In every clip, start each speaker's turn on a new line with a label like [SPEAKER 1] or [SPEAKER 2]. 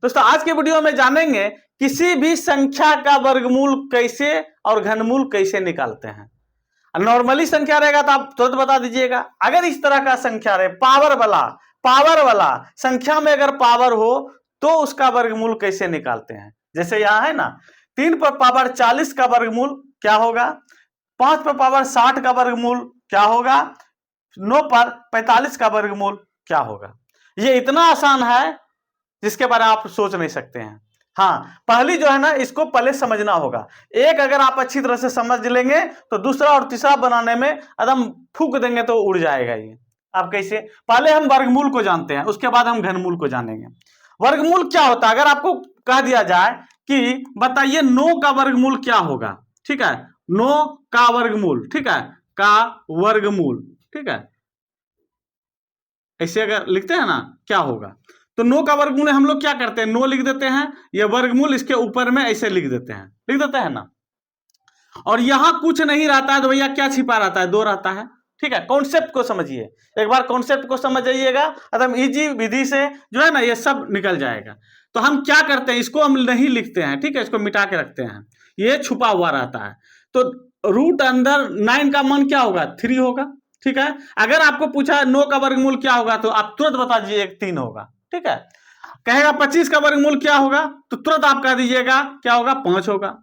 [SPEAKER 1] दोस्तों आज के वीडियो में जानेंगे किसी भी संख्या का वर्गमूल कैसे और घनमूल कैसे निकालते हैं। नॉर्मली संख्या रहेगा तो आप तुरंत बता दीजिएगा। अगर इस तरह का संख्या रहे पावर वाला संख्या में अगर पावर हो तो उसका वर्गमूल कैसे निकालते हैं। जैसे यहां है ना 3 पर पावर 40 का वर्गमूल क्या होगा, 5 पर पावर 60 का वर्गमूल क्या होगा, 9 पर 45 का वर्गमूल क्या होगा। ये इतना आसान है जिसके बारे में आप सोच नहीं सकते हैं। हाँ, पहली जो है ना इसको पहले समझना होगा। एक अगर आप अच्छी तरह से समझ लेंगे तो दूसरा और तीसरा बनाने में एकदम फूंक देंगे तो उड़ जाएगा ये। आप कैसे, पहले हम वर्गमूल को जानते हैं, उसके बाद हम घनमूल को जानेंगे। वर्गमूल क्या होता है, अगर आपको कह दिया जाए कि बताइए 9 का वर्गमूल क्या होगा, ठीक है, 9 का वर्गमूल, ठीक है, का वर्गमूल, ठीक है, ऐसे अगर लिखते हैं ना क्या होगा, तो 9 का वर्गमूल हम लोग क्या करते हैं, 9 लिख देते हैं, ये वर्गमूल इसके ऊपर में ऐसे लिख देते हैं ना। और यहां कुछ नहीं रहता है तो भैया क्या छिपा रहता है, 2 रहता है, ठीक है। कॉन्सेप्ट को समझिए, एक बार कॉन्सेप्ट को समझ जाइएगा, एकदम इजी विधि से जो है ना ये सब निकल जाएगा। तो हम क्या करते हैं, इसको हम नहीं लिखते हैं, ठीक है, इसको मिटा के रखते हैं, ये छुपा हुआ रहता है। तो रूट अंदर 9 का मान क्या होगा, 3 होगा, ठीक है। अगर आपको पूछा 9 का वर्गमूल क्या होगा तो आप तुरंत बता दीजिए 3 होगा, ठीक है। कहेगा 25 का वर्गमूल क्या होगा तो तुरंत आप कह दीजिएगा क्या होगा, 5 होगा।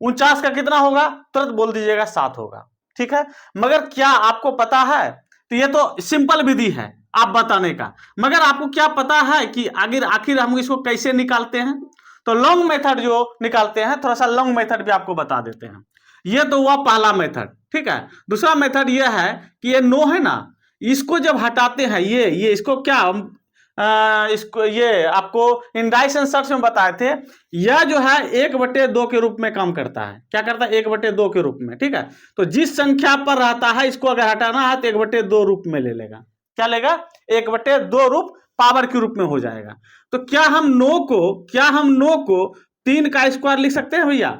[SPEAKER 1] 49 का कितना होगा तुरंत बोल दीजिएगा 7 होगा, ठीक है। मगर क्या आपको पता है, तो ये तो सिंपल विधि है आप बताने का, मगर आपको क्या पता है कि आखिर हम इसको कैसे निकालते हैं। तो लॉन्ग मेथड जो निकालते हैं, थोड़ा सा लॉन्ग मेथड भी आपको बता देते हैं। ये तो हुआ पहला मेथड, ठीक है। दूसरा मेथड ये है कि ये 9 है ना, इसको जब हटाते हैं ये इसको क्या इसको ये आपको इंडाइस एंड सर्च में बताए थे, यह जो है 1/2 के रूप में काम करता है। क्या करता है, 1/2 के रूप में, ठीक है। तो जिस संख्या पर रहता है इसको अगर हटाना है तो 1/2 रूप में ले लेगा, क्या लेगा, 1/2 रूप पावर के रूप में हो जाएगा। तो क्या हम 9 को 3 का स्क्वायर लिख सकते हैं भैया,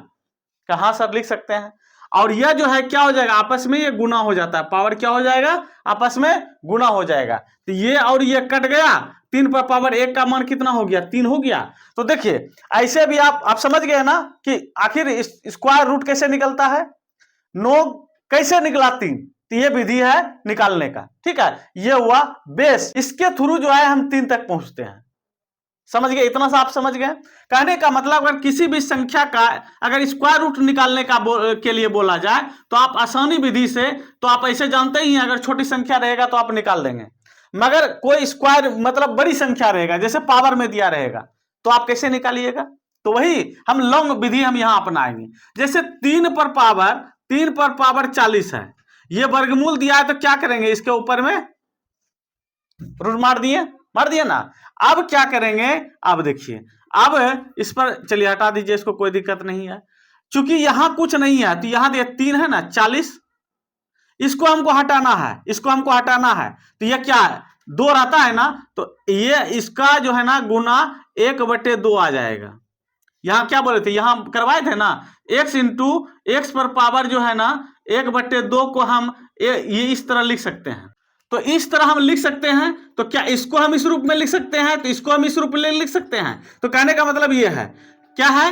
[SPEAKER 1] कहां सर लिख सकते हैं। और यह जो है क्या हो जाएगा, आपस में ये गुना हो जाता है, पावर क्या हो जाएगा, आपस में गुना हो जाएगा। तो ये और ये कट गया, 3 पर पावर 1 का मान कितना हो गया, 3 हो गया। तो देखिए ऐसे भी आप समझ गए ना कि आखिर स्क्वायर रूट कैसे निकलता है, 9 कैसे निकला 3, तो ये विधि है निकालने का, ठीक है। ये हुआ बेस, इसके थ्रू जो है हम 3 तक पहुंचते हैं। समझ गए, इतना सा आप समझ गए। कहने का मतलब अगर किसी भी संख्या का अगर स्क्वायर रूट निकालने का के लिए बोला जाए तो आप आसानी विधि से, तो आप ऐसे जानते ही हैं अगर छोटी संख्या रहेगा तो आप निकाल देंगे, मगर कोई स्क्वायर मतलब बड़ी संख्या रहेगा जैसे पावर में दिया रहेगा तो आप कैसे निकालिएगा। तो वही हम लॉन्ग विधि हम यहां अपनाएंगे। जैसे 3 पर पावर 40 है, ये वर्गमूल दिया है तो क्या करेंगे, इसके ऊपर में रूट मार दिए ना। अब क्या करेंगे, अब देखिए, अब इस पर चलिए हटा दीजिए, इसको कोई दिक्कत नहीं है। चूंकि यहां कुछ नहीं है तो यहां 3 है ना 40, इसको हमको हटाना है, तो यह क्या है, 2 रहता है ना, तो ये इसका जो है ना गुना 1/2 आ जाएगा। यहां क्या बोले थे, यहां करवाए थे ना, x इंटू एक्स पर पावर जो है ना 1/2 को हम ये इस तरह लिख सकते हैं। तो इस तरह हम लिख सकते हैं, तो क्या इसको हम इस रूप में लिख सकते हैं, तो इसको हम इस रूप में लिख सकते हैं। तो कहने का मतलब ये है, क्या है,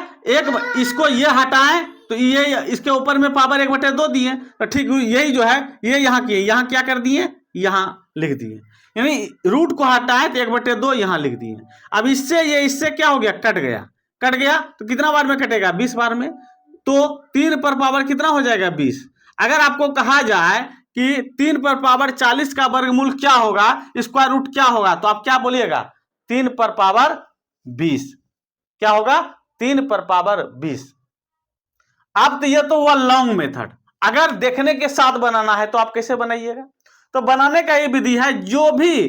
[SPEAKER 1] इसको ये हटाएं तो ये इसके ऊपर में पावर 1/2 दिए, तो ठीक यही जो है ये यहाँ किए, यहाँ क्या कर दिए, यहाँ लिख दिए, यानी रूट को हटाएं तो 1/2 यहाँ लिख दिए। अब इससे क्या हो गया, कट गया, तो कितना बार में कटेगा, 20 बार में। तो 3 पर पावर कितना हो जाएगा, 20। अगर आपको कहा जाए कि 3 पर पावर 40 का वर्गमूल क्या होगा, स्क्वायर रूट क्या होगा, तो आप क्या बोलिएगा, 3 पर पावर 20, क्या होगा, 3 पर पावर 20। अब तो ये तो हुआ लॉन्ग मेथड। अगर देखने के साथ बनाना है तो आप कैसे बनाइएगा, तो बनाने का ये विधि है, जो भी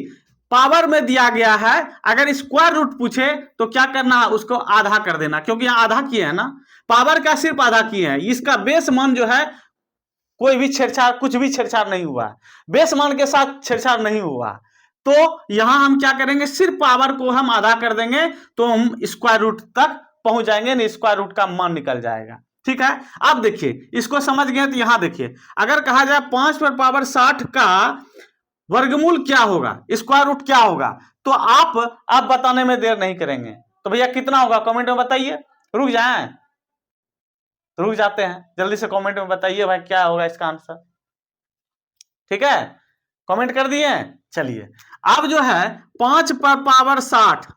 [SPEAKER 1] पावर में दिया गया है अगर स्क्वायर रूट पूछे तो क्या करना है, उसको आधा कर देना, क्योंकि यहां आधा किए हैं ना, पावर का सिर्फ आधा किए हैं, इसका बेस मान जो है कोई भी छेड़छाड़, कुछ भी छेड़छाड़ नहीं हुआ, बेस मान के साथ छेड़छाड़ नहीं हुआ। तो यहां हम क्या करेंगे, सिर्फ पावर को हम आधा कर देंगे तो हम स्क्वायर रूट तक पहुंच जाएंगे, नहीं स्क्वायर रूट का मान निकल जाएगा, ठीक है। अब देखिए, इसको समझ गए तो यहां देखिए, अगर कहा जाए 5 पर पावर 60 का वर्गमूल क्या होगा, स्क्वायर रूट क्या होगा, तो आप बताने में देर नहीं करेंगे, तो भैया कितना होगा कमेंट में बताइए। रुक जाएं, रुक जाते हैं, जल्दी से कमेंट में बताइए भाई क्या होगा इसका आंसर। ठीक है, कमेंट कर दिए। चलिए अब जो है 5 पर पावर 60,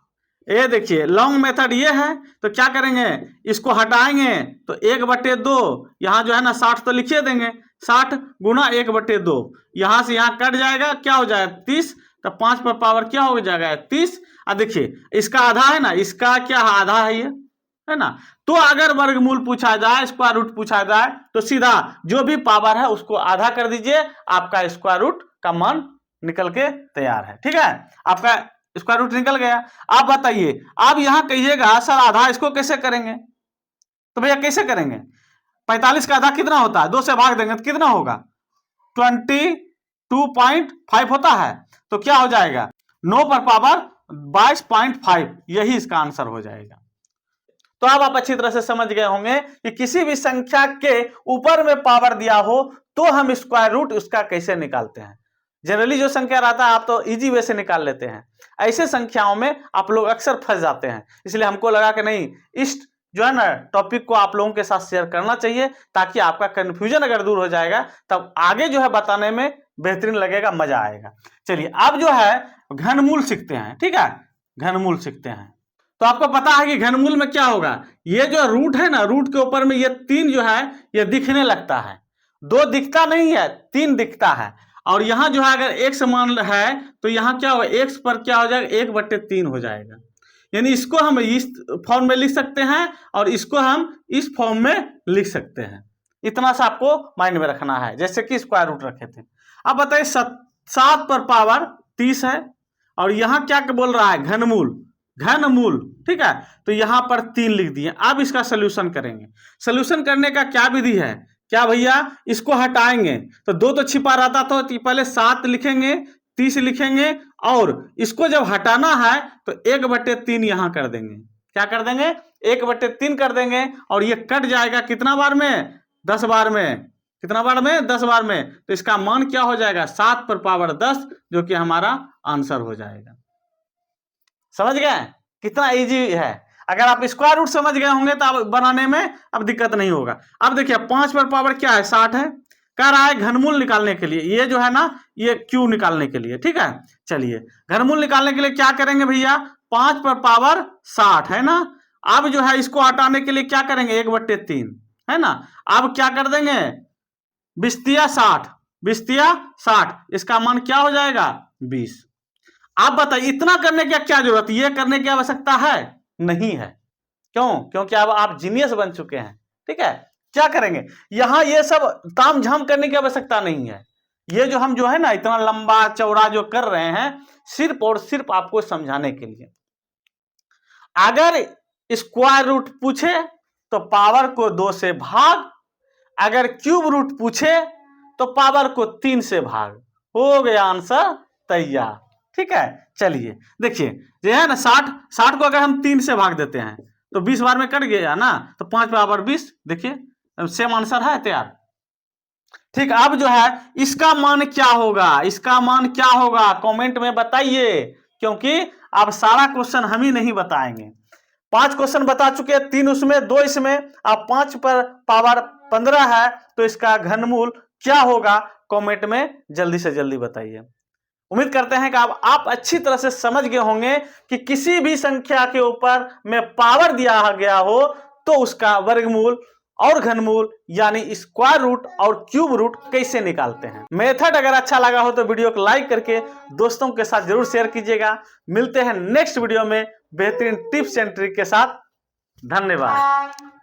[SPEAKER 1] ये देखिए लॉन्ग मेथड ये है, तो क्या करेंगे इसको हटाएंगे तो 1/2, यहाँ जो है ना 60 तो लिखिए देंगे, 60 गुना 1/2, यहां से यहाँ कट जाएगा, क्या हो जाएगा 30, तो 5 पर पावर क्या हो जाएगा 30। अब देखिए इसका आधा है ना, इसका क्या आधा है ये, है ना। तो अगर वर्गमूल पूछा जाए, स्क्वायर रूट पूछा जाए, तो सीधा जो भी पावर है उसको आधा कर दीजिए, आपका स्क्वायर रूट का मान निकल के तैयार है। ठीक है, आपका स्क्वायर रूट निकल गया। आप बताइए, आप यहां कहिएगा सर आधा इसको कैसे करेंगे, तो भैया कैसे करेंगे, 45 का आधा कितना होता है, 2 से भाग देंगे तो कितना होगा 22.5 होता है, तो क्या हो जाएगा 9 पर पावर 22.5, यही इसका आंसर हो जाएगा। तो अब आप अच्छी तरह से समझ गए होंगे कि किसी भी संख्या के ऊपर में पावर दिया हो तो हम स्क्वायर रूट उसका कैसे निकालते हैं। जनरली जो संख्या रहता है आप तो इजी वे से निकाल लेते हैं, ऐसे संख्याओं में आप लोग अक्सर फंस जाते हैं, इसलिए हमको लगा कि नहीं इस जो है ना टॉपिक को आप लोगों के साथ शेयर करना चाहिए, ताकि आपका कंफ्यूजन अगर दूर हो जाएगा तब आगे जो है बताने में बेहतरीन लगेगा, मजा आएगा। चलिए अब जो है घनमूल सीखते हैं। ठीक है, घनमूल सीखते हैं। तो आपको पता है कि घनमूल में क्या होगा, ये जो रूट है ना, रूट के ऊपर में ये 3 जो है ये दिखने लगता है, 2 दिखता नहीं है 3 दिखता है, और यहां जो है अगर x मान है तो यहां क्या होगा x पर क्या हो जाएगा 1/3 हो जाएगा, यानी इसको हम इस फॉर्म में लिख सकते हैं और इसको हम इस फॉर्म में लिख सकते हैं। इतना सा आपको माइंड में रखना है, जैसे कि स्क्वायर रूट रखे थे। अब बताइए 7 पर पावर 30 है और यहां क्या बोल रहा है घनमूल, घनमूल। ठीक है, तो यहां पर 3 लिख दिए। अब इसका सोल्यूशन करेंगे। सोल्यूशन करने का क्या विधि है, क्या भैया इसको हटाएंगे तो 2 तो छिपा रहता, तो पहले 7 लिखेंगे, 30 लिखेंगे, और इसको जब हटाना है तो 1/3 यहां कर देंगे। क्या कर देंगे 1/3 कर देंगे, और ये कट जाएगा कितना बार में 10 बार में, कितना बार में 10 बार में, तो इसका मान क्या हो जाएगा 7 पर पावर 10, जो कि हमारा आंसर हो जाएगा। समझ गए कितना इजी है। अगर आप स्क्वायर रूट समझ गए होंगे तो अब बनाने में अब दिक्कत नहीं होगा। अब देखिए 5 पर पावर क्या है 60 है, कह रहा है घनमूल निकालने के लिए, ये जो है ना ये क्यू निकालने के लिए। ठीक है, चलिए घनमूल निकालने के लिए क्या करेंगे भैया 5 पर पावर 60 है ना। अब जो है इसको हटाने के लिए क्या करेंगे 1/3 है ना। अब क्या कर देंगे 20/60, इसका मान क्या हो जाएगा 20। आप बताइए इतना करने की क्या जरूरत, ये करने की आवश्यकता है नहीं है, क्यों, क्योंकि अब आप जीनियस बन चुके हैं। ठीक है, क्या करेंगे यहां ये सब ताम झाम करने की आवश्यकता नहीं है। ये जो हम जो है ना इतना लंबा चौड़ा जो कर रहे हैं सिर्फ और सिर्फ आपको समझाने के लिए। अगर स्क्वायर रूट पूछे तो पावर को 2 से भाग, अगर क्यूब रूट पूछे तो पावर को 3 से भाग, हो गया आंसर तैयार। ठीक है, चलिए देखिए ये है ना 60 को अगर हम 3 से भाग देते हैं तो 20 बार में कट गया ना, तो 5 पावर 20, देखिए सेम आंसर है तैयार। ठीक, अब जो है इसका मान क्या होगा, इसका मान क्या होगा कमेंट में बताइए, क्योंकि अब सारा क्वेश्चन हम ही नहीं बताएंगे। 5 क्वेश्चन बता चुके हैं, 3 उसमें 2 इसमें, अब 5 पर पावर 15 है, तो इसका घनमूल क्या होगा कमेंट में जल्दी से जल्दी बताइए। उम्मीद करते हैं कि आप अच्छी तरह से समझ गए होंगे कि किसी भी संख्या के ऊपर में पावर दिया गया हो तो उसका वर्गमूल और घनमूल यानी स्क्वायर रूट और क्यूब रूट कैसे निकालते हैं। मेथड अगर अच्छा लगा हो तो वीडियो को लाइक करके दोस्तों के साथ जरूर शेयर कीजिएगा। मिलते हैं नेक्स्ट वीडियो में बेहतरीन टिप्स एंड ट्रिक के साथ। धन्यवाद।